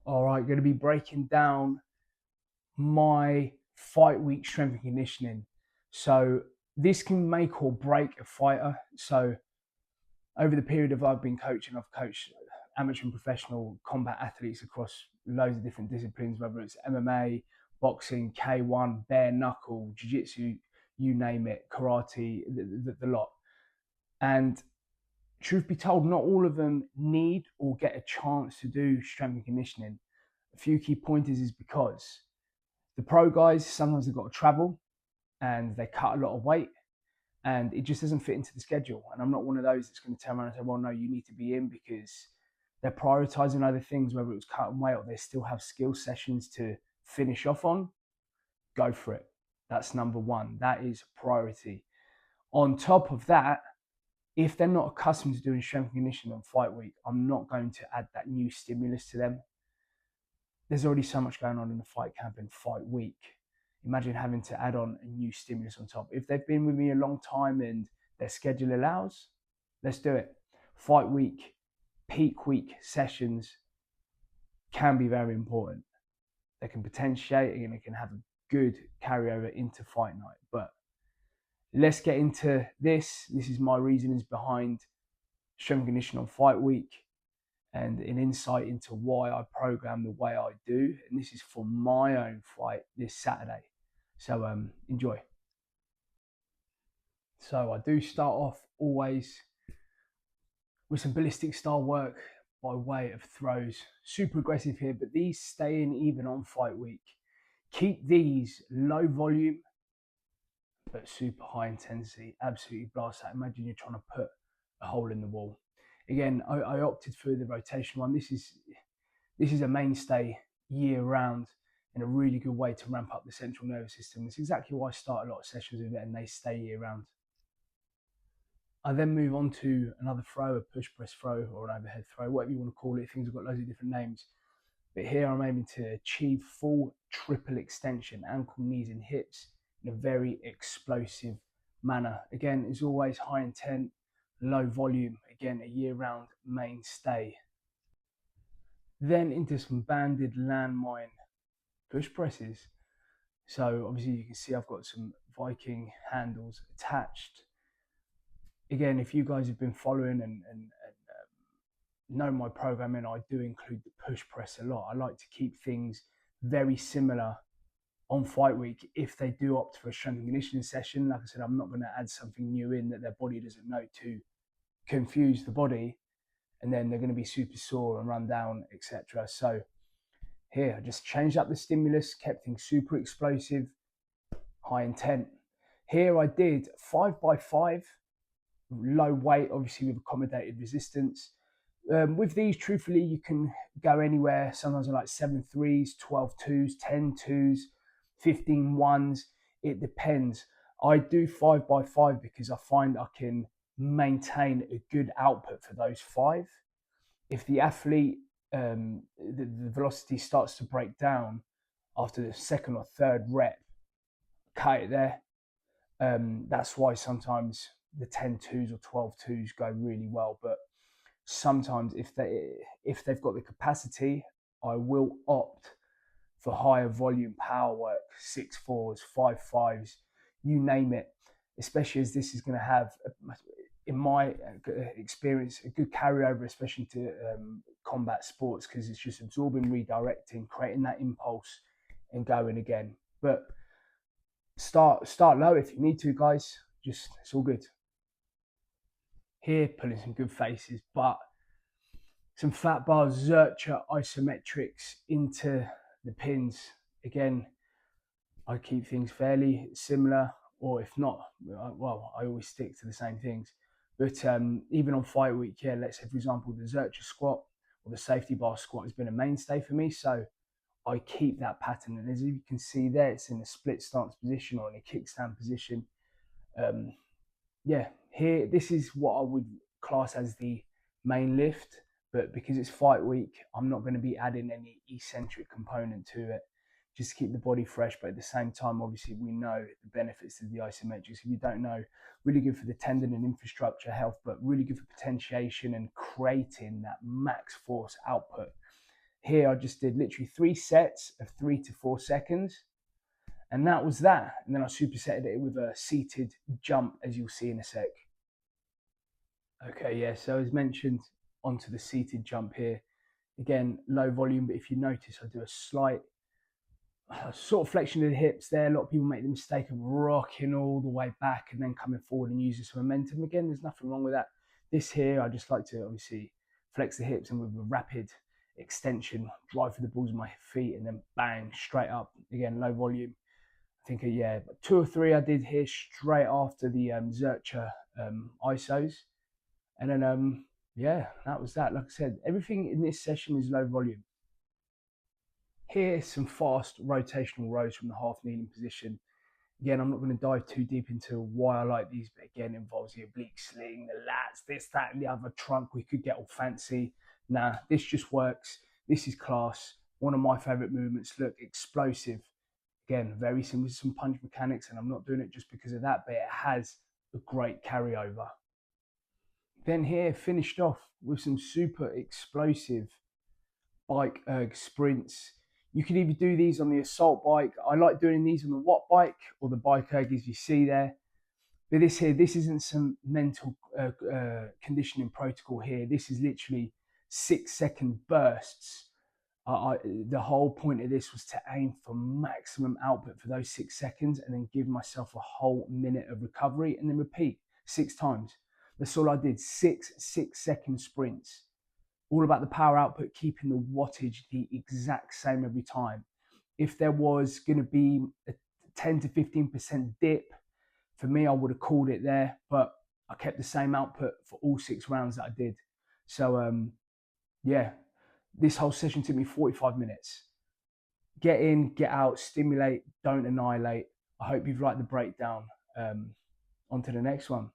All right, going to be breaking down my fight week strength and conditioning. So this can make or break a fighter. So over the period of I've been coaching, I've coached amateur and professional combat athletes across loads of different disciplines, whether it's MMA, boxing, K1, bare knuckle, jiu-jitsu, you name it, karate, the lot. And truth be told, not all of them need or get a chance to do strength and conditioning. A few key pointers is because the pro guys, sometimes they've got to travel and they cut a lot of weight and it just doesn't fit into the schedule. And I'm not one of those that's going to turn around and say, well, no, you need to be in, because they're prioritizing other things, whether it was cutting weight or they still have skill sessions to finish off on. Go for it. That's number one. That is priority. On top of that, if they're not accustomed to doing strength and conditioning on fight week, I'm not going to add that new stimulus to them. There's already so much going on in the fight camp and fight week. Imagine having to add on a new stimulus on top. If they've been with me a long time and their schedule allows, let's do it. Fight week, peak week sessions can be very important. They can potentiate and it can have a good carryover into fight night. But let's get into this. This is my reasonings behind strength and conditioning on fight week and an insight into why I program the way I do. And this is for my own fight this Saturday. So enjoy. So I do start off always with some ballistic style work by way of throws. Super aggressive here, but these stay in even on fight week. Keep these low volume, but super high intensity. Absolutely blast out. Imagine you're trying to put a hole in the wall. Again, I opted for the rotation one. This is a mainstay year round and a really good way to ramp up the central nervous system. It's exactly why I start a lot of sessions with it and they stay year round. I then move on to another throw, a push press throw or an overhead throw, whatever you want to call it. Things have got loads of different names. But here I'm aiming to achieve full triple extension, ankle, knees and hips in a very explosive manner. Again, as always, high intent, low volume. Again, a year-round mainstay. Then into some banded landmine push presses. So obviously you can see I've got some Viking handles attached. Again, if you guys have been following and know my programming, I do include the push press a lot. I like to keep things very similar on fight week. If they do opt for a strength and conditioning session, like I said, I'm not going to add something new in that their body doesn't know to confuse the body, and then they're going to be super sore and run down, etc. So here, I just changed up the stimulus, kept things super explosive, high intent. Here I did 5x5, low weight, obviously with accommodated resistance. With these, truthfully, you can go anywhere. Sometimes I like 7 threes, 12 twos, 10 twos, 15 ones. It depends. I do 5x5 because I find I can maintain a good output for those 5. If the athlete, the velocity starts to break down after the second or third rep, cut it there. That's why sometimes the 10 twos or 12 twos go really well. But sometimes if they've got the capacity, I will opt for higher volume power work, 6-4s, 5-5s, you name it, especially as this is going to have, in my experience, a good carryover, especially to combat sports, because it's just absorbing, redirecting, creating that impulse and going again. But start low if you need to, guys. Just, it's all good. Here, pulling some good faces, but some fat bars, Zercher isometrics into the pins. Again, I keep things fairly similar, or if not, well, I always stick to the same things. But even on fight week, yeah, let's say, for example, the Zercher squat or the safety bar squat has been a mainstay for me. So I keep that pattern. And as you can see there, it's in a split stance position or in a kickstand position. Yeah, here, this is what I would class as the main lift, but because it's fight week, I'm not going to be adding any eccentric component to it, just to keep the body fresh. But at the same time, obviously, we know the benefits of the isometrics. If you don't know, really good for the tendon and infrastructure health, but really good for potentiation and creating that max force output. Here I just did literally 3 sets of 3 to 4 seconds, and that was that. And then I supersetted it with a seated jump, as you'll see in a sec. Okay, yeah, so as mentioned, onto the seated jump here. Again, low volume, but if you notice, I do a slight sort of flexion of the hips there. A lot of people make the mistake of rocking all the way back and then coming forward and using some momentum. Again, there's nothing wrong with that. This here, I just like to obviously flex the hips and with a rapid extension, drive through the balls of my feet and then bang, straight up. Again, low volume. I think, yeah, 2 or 3 I did here straight after the Zercher ISOs. And then, yeah, that was that. Like I said, everything in this session is low volume. Here, some fast rotational rows from the half kneeling position. Again, I'm not going to dive too deep into why I like these, but again, involves the oblique sling, the lats, this, that, and the other trunk. We could get all fancy. Nah, this just works. This is class. One of my favorite movements. Look, explosive. Again, very similar to some punch mechanics, and I'm not doing it just because of that, but it has a great carryover. Then here, finished off with some super explosive bike erg sprints. You can either do these on the assault bike. I like doing these on the watt bike or the bike erg, as you see there. But this here, this isn't some mental conditioning protocol here. This is literally 6-second bursts. The whole point of this was to aim for maximum output for those 6 seconds and then give myself a whole minute of recovery and then repeat 6 times. That's all I did, 6 6-second sprints. All about the power output, keeping the wattage the exact same every time. If there was going to be a 10 to 15% dip, for me, I would have called it there, but I kept the same output for all 6 rounds that I did. So, yeah, this whole session took me 45 minutes. Get in, get out, stimulate, don't annihilate. I hope you've liked the breakdown. On to the next one.